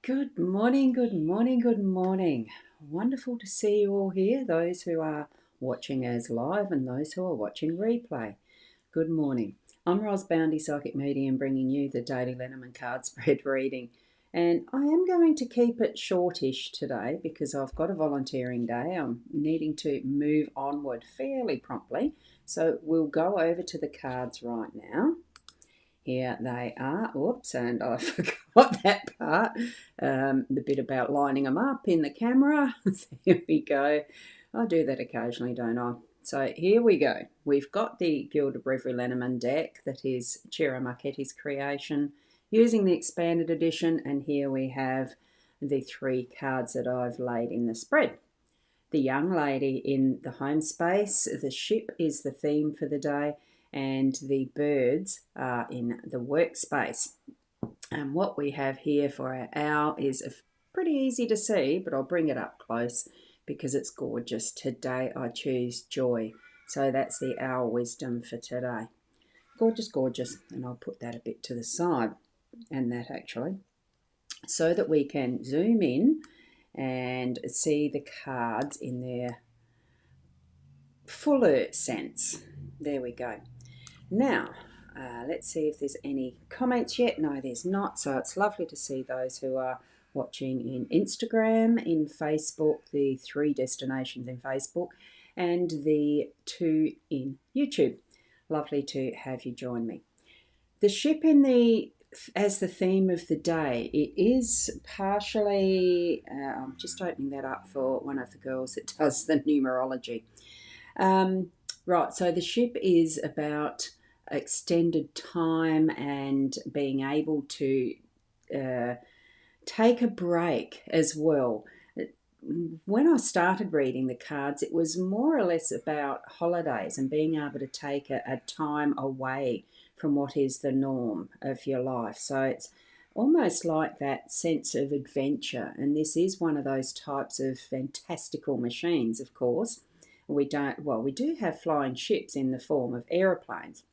Good morning, good morning, good morning. Wonderful to see you all here, those who are watching as live and those who are watching replay. Good morning. I'm rosboundy, psychic medium, bringing you the daily Lenormand card spread reading. And I am going to keep it shortish today because I've got a volunteering day. I'm needing to move onward fairly promptly. So we'll go over to the cards right now. Here they are. Oops, and I forgot that part. The bit about lining them up in the camera. There we go. I do that occasionally, don't I? So here we go. We've got the Gilded Reverie Lenormand deck that is Ciro Marchetti's creation using the expanded edition. And here we have the three cards that I've laid in the spread. The young lady in the home space, the ship is the theme for the day, and the birds are in the workspace. And what we have here for our owl is pretty easy to see, but I'll bring it up close because it's gorgeous. Today I choose joy. So that's the owl wisdom for today. Gorgeous, gorgeous. And I'll put that a bit to the side, and that actually, so that we can zoom in and see the cards in their fuller sense. There we go. Now, let's see if there's any comments yet. No, there's not. So it's lovely to see those who are watching in Instagram, in Facebook, the 3 destinations in Facebook, and the 2 in YouTube. Lovely to have you join me. The ship as the theme of the day, it is partially, I'm just opening that up for one of the girls that does the numerology. Right, so the ship is about extended time and being able to take a break as well. When I started reading the cards, it was more or less about holidays and being able to take a time away from what is the norm of your life. So it's almost like that sense of adventure. And this is one of those types of fantastical machines, of course. We do have flying ships in the form of aeroplanes,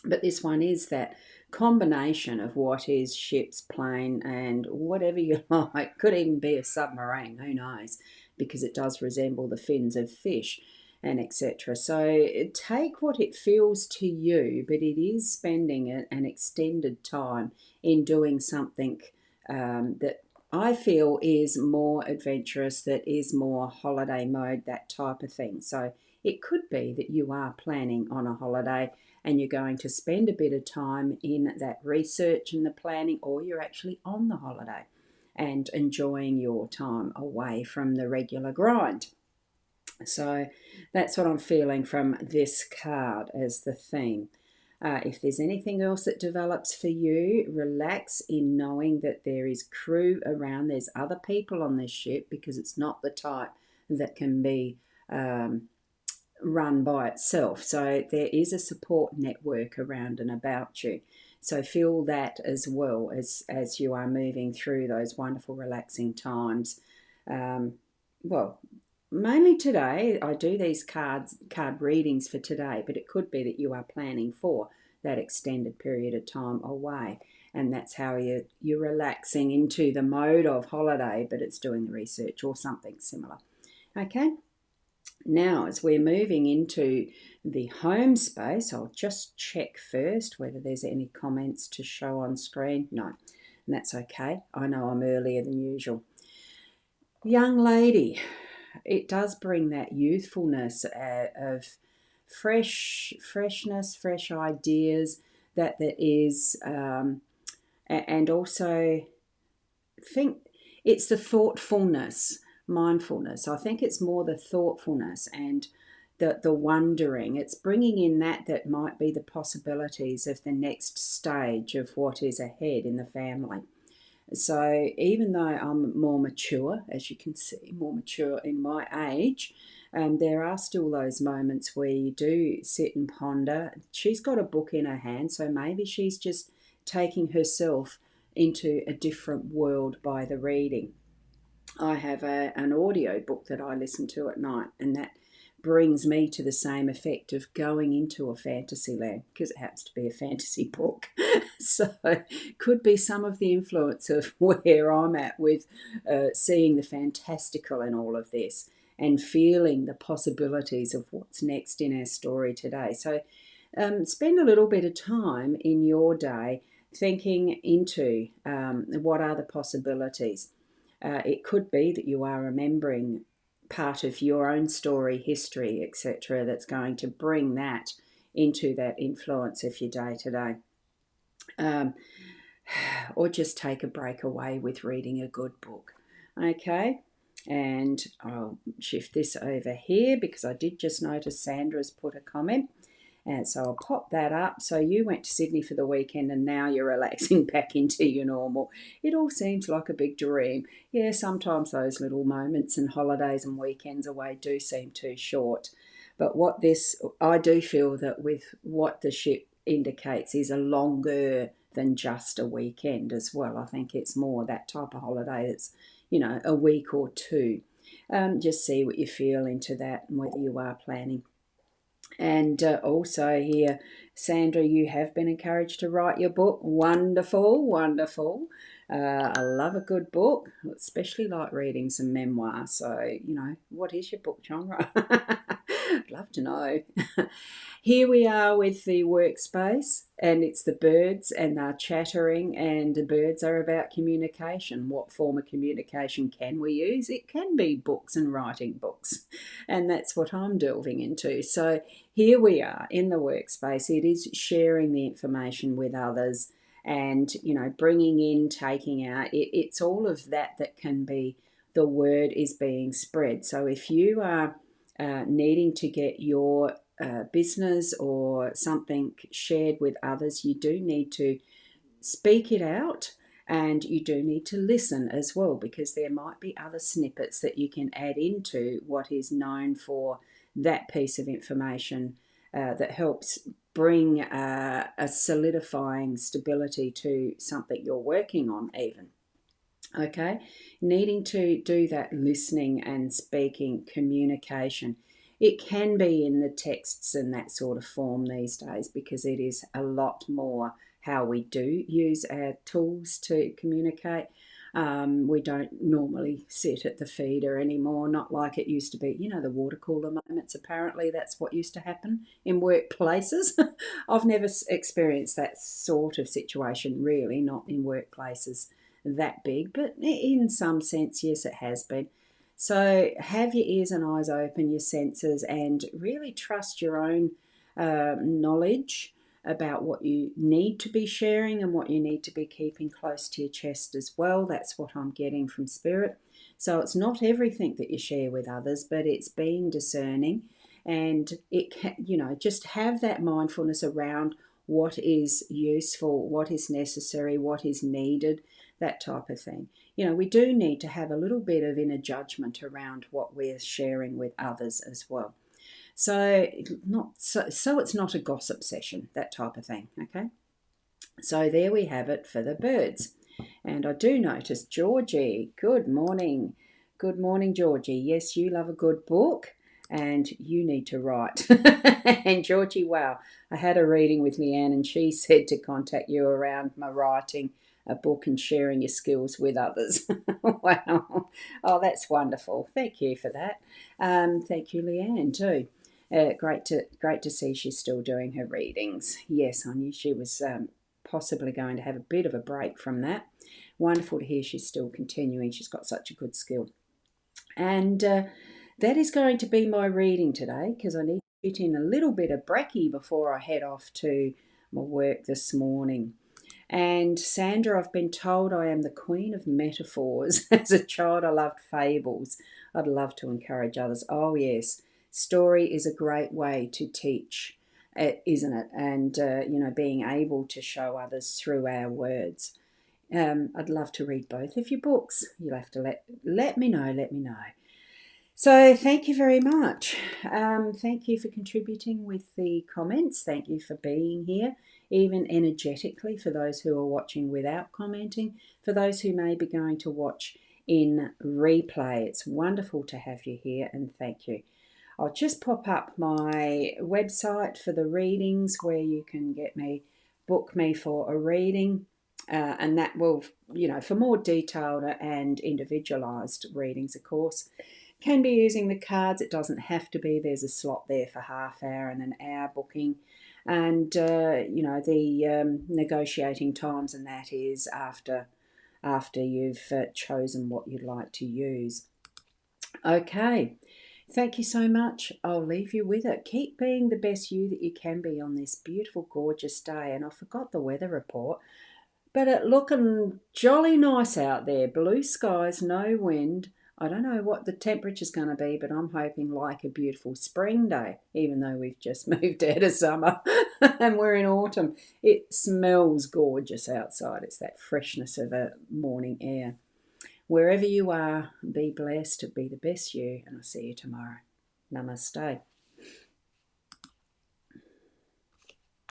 but this one is that combination of what is ships, plane, and whatever you like. Could even be a submarine, who knows, because it does resemble the fins of fish and etc. So take what it feels to you, but it is spending an extended time in doing something that I feel is more adventurous, that is more holiday mode, that type of thing. So it could be that you are planning on a holiday and you're going to spend a bit of time in that research and the planning, or you're actually on the holiday and enjoying your time away from the regular grind. So that's what I'm feeling from this card as the theme. If there's anything else that develops for you, relax in knowing that there is crew around. There's other people on this ship because it's not the type that can be run by itself. So there is a support network around and about you. So feel that as well as you are moving through those wonderful, relaxing times. Mainly today, I do these card readings for today, but it could be that you are planning for that extended period of time away. And that's how you're relaxing into the mode of holiday, but it's doing the research or something similar. Okay? Now, as we're moving into the home space, I'll just check first whether there's any comments to show on screen. No, and that's okay. I know I'm earlier than usual. Young lady, it does bring that youthfulness of freshness, fresh ideas that is, and also think it's the thoughtfulness, mindfulness. I think it's more the thoughtfulness and the wondering. It's bringing in that might be the possibilities of the next stage of what is ahead in the family. So even though I'm more mature, as you can see, more mature in my age, there are still those moments where you do sit and ponder. She's got a book in her hand, so maybe she's just taking herself into a different world by the reading. I have an audio book that I listen to at night, and that brings me to the same effect of going into a fantasy land, because it happens to be a fantasy book. So could be some of the influence of where I'm at with seeing the fantastical in all of this and feeling the possibilities of what's next in our story today. So spend a little bit of time in your day thinking into what are the possibilities. It could be that you are remembering part of your own story, history, etc., that's going to bring that into that influence of your day to day. Or just take a break away with reading a good book. Okay, and I'll shift this over here because I did just notice Sandra's put a comment. And so I'll pop that up. So you went to Sydney for the weekend and now you're relaxing back into your normal. It all seems like a big dream. Yeah, sometimes those little moments and holidays and weekends away do seem too short. But I do feel that with what the ship indicates is a longer than just a weekend as well. I think it's more that type of holiday that's, a week or two. Just see what you feel into that and whether you are planning. And also here, Sandra, you have been encouraged to write your book. Wonderful, wonderful. I love a good book, especially like reading some memoir. So, what is your book genre? I'd love to know. Here we are with the workspace, and it's the birds, and they're chattering, and the birds are about communication. What form of communication can we use? It can be books and writing books, and that's what I'm delving into. So here we are in the workspace. It is sharing the information with others and, bringing in, taking out. It's all of that can be, the word is being spread. So if you are needing to get your business or something shared with others, you do need to speak it out, and you do need to listen as well, because there might be other snippets that you can add into what is known for that piece of information that helps bring a solidifying stability to something you're working on even. Okay, needing to do that listening and speaking communication. It can be in the texts and that sort of form these days, because it is a lot more how we do use our tools to communicate. We don't normally sit at the feeder anymore, not like it used to be. The water cooler moments, apparently that's what used to happen in workplaces. I've never experienced that sort of situation, really, not in workplaces that big, but in some sense, yes, it has been. So have your ears and eyes open, your senses, and really trust your own knowledge about what you need to be sharing and what you need to be keeping close to your chest as well. That's what I'm getting from Spirit. So it's not everything that you share with others, but it's being discerning, and it can, just have that mindfulness around what is useful, what is necessary, what is needed, that type of thing. We do need to have a little bit of inner judgment around what we're sharing with others as well. So it's not a gossip session, that type of thing, okay? So there we have it for the birds. And I do notice Georgie, good morning. Good morning, Georgie. Yes, you love a good book and you need to write. And Georgie, wow, I had a reading with Leanne and she said to contact you around my writing a book and sharing your skills with others. Wow. Oh, that's wonderful. Thank you for that. Thank you, Leanne, too. Great to see she's still doing her readings. Yes, I knew she was possibly going to have a bit of a break from that. Wonderful to hear she's still continuing. She's got such a good skill. And that is going to be my reading today, because I need to fit in a little bit of brekkie before I head off to my work this morning. And Sandra, I've been told I am the queen of metaphors. As a child, I loved fables. I'd love to encourage others. Oh, yes. Story is a great way to teach, isn't it? And, being able to show others through our words. I'd love to read both of your books. You'll have to let me know. So thank you very much. Thank you for contributing with the comments. Thank you for being here, even energetically, for those who are watching without commenting, for those who may be going to watch in replay. It's wonderful to have you here, and thank you. I'll just pop up my website for the readings where you can book me for a reading. And that will, for more detailed and individualised readings, of course. Can be using the cards. It doesn't have to be. There's a slot there for half hour and an hour booking. And, the negotiating times and that is after you've chosen what you'd like to use. Okay. Thank you so much. I'll leave you with it. Keep being the best you that you can be on this beautiful, gorgeous day. And I forgot the weather report, but it's looking jolly nice out there. Blue skies, no wind. I don't know what the temperature's going to be, but I'm hoping like a beautiful spring day, even though we've just moved out of summer and we're in autumn. It smells gorgeous outside. It's that freshness of a morning air. Wherever you are, be blessed, be the best you, and I'll see you tomorrow. Namaste.